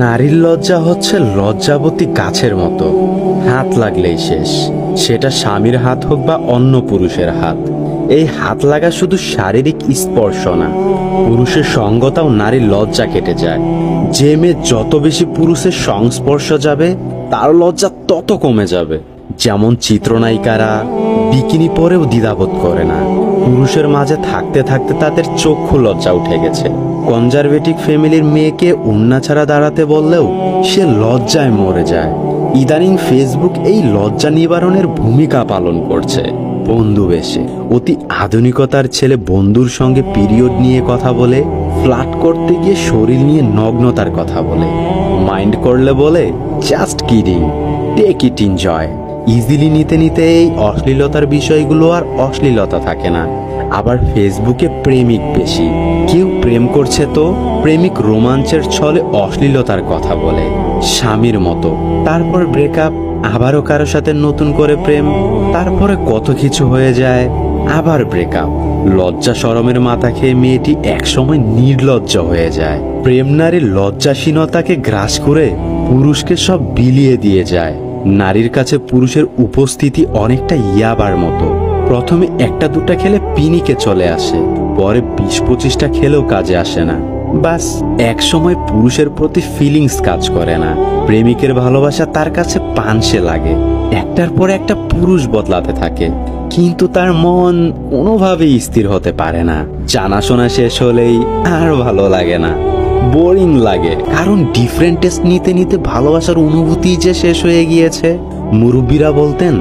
নারীর লজ্জা হচ্ছে লজ্জাবতী গাছের মতো, হাত লাগলেই শেষ। সেটা স্বামীর হাত হোক বা অন্য পুরুষের হাত। এই হাত লাগা শুধু শারীরিক স্পর্শ না, পুরুষের সঙ্গতাও নারীর লজ্জা কেটে যায়। যে মেয়ে যত বেশি পুরুষের সংস্পর্শ যাবে তার লজ্জা তত কমে যাবে। যেমন চিত্রনায়িকারা বিকিনি পরেও দ্বিধাবোধ করে না, পুরুষের মাঝে থাকতে থাকতে তাদের চক্ষু লজ্জা উঠে গেছে। কনজারভেটিভ ফ্যামিলির মেয়েকে ওড়না ছাড়া দাঁড়াতে বললেও সে লজ্জায় মরে যায়। ইদানিং ফেসবুক এই লজ্জা নিবারণের ভূমিকা পালন করছে। বন্ধু বেশে অতি আধুনিকতার ছেলে বন্ধুর সঙ্গে পিরিয়ড নিয়ে কথা বলে, ফ্লার্ট করতে গিয়ে শরীর নিয়ে নগ্নতার কথা বলে, মাইন্ড করলে বলে just kidding, take it enjoy. Easily নিতে নিতে এই অশ্লীলতার বিষয়গুলো আর অশ্লীলতা থাকে না। আবার ফেসবুকে প্রেমিক বেশি, কেউ প্রেম করছে তো প্রেমিক রোমাঞ্চের ছলে অশ্লীলতার কথা বলে স্বামীর মতো, তারপর ব্রেকআপ, আবারও কারো সাথে নতুন করে প্রেম, তারপরে কত কিছু হয়ে যায়, আবার ব্রেকআপ। লজ্জা শরমের মাথা খেয়ে মেয়েটি একসময় নির্লজ্জ হয়ে যায়। প্রেম নারীর লজ্জাসীনতাকে গ্রাস করে পুরুষকে সব বিলিয়ে দিয়ে যায়। নারীর কাছে পুরুষের উপস্থিতি অনেকটা ইয়াবার মতো। প্রথমে একটা দুটা খেলে পিনিকে চলে আসে, পরে 20-25টা খেলেও কাজে আসে না। বাস এক সময় পুরুষের প্রতি ফিলিংস কাজ করে না। প্রেমিকের ভালোবাসা তার কাছে পানসে লাগে। একটার পর একটা পুরুষ বদলাতে থাকে, কিন্তু তার মন কোনোভাবেই স্থির হতে পারে না। জানাশোনা শেষ হলেই আর ভালো লাগে না, বোরিং লাগে। কারণ ডিফারেন্ট টেস্ট নিতে নিতে ভালোবাসার অনুভূতি যে শেষ হয়ে গিয়েছে। মুরব্বীরা বলতেন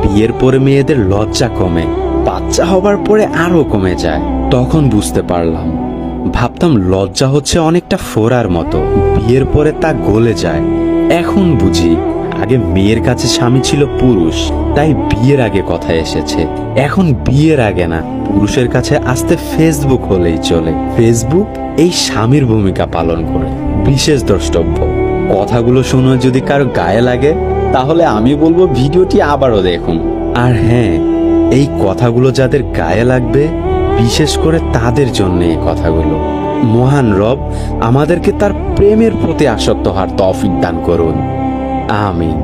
বিয়ের পরে মেয়েদের লজ্জা কমে, বাচ্চা হবার পরে আরো কমে যায়। তখন বুঝতে পারলাম, ভাবতাম লজ্জা হচ্ছে অনেকটা ফোড়ার মতো, বিয়ের পরে তা গলে যায়। এখন বুঝি আগে মেয়ের কাছে স্বামী ছিল পুরুষ, তাই বিয়ের আগে কথা এসেছে। এখন বিয়ের আগে না, পুরুষের কাছে আসতে ফেসবুক হলেই চলে। ফেসবুক এই স্বামীর ভূমিকা পালন করে। বিশেষ দ্রষ্টব্য, কথাগুলো শুনে যদি কারো গায়ে লাগে তাহলে আমি বলবো ভিডিওটি আবারও দেখুন। আর হ্যাঁ, এই কথাগুলো যাদের গায়ে লাগবে বিশেষ করে তাদের জন্য এই কথাগুলো। মহান রব আমাদেরকে তার প্রেমের প্রতি আসক্ত হওয়ার তৌফিক দান করুন, আমিন।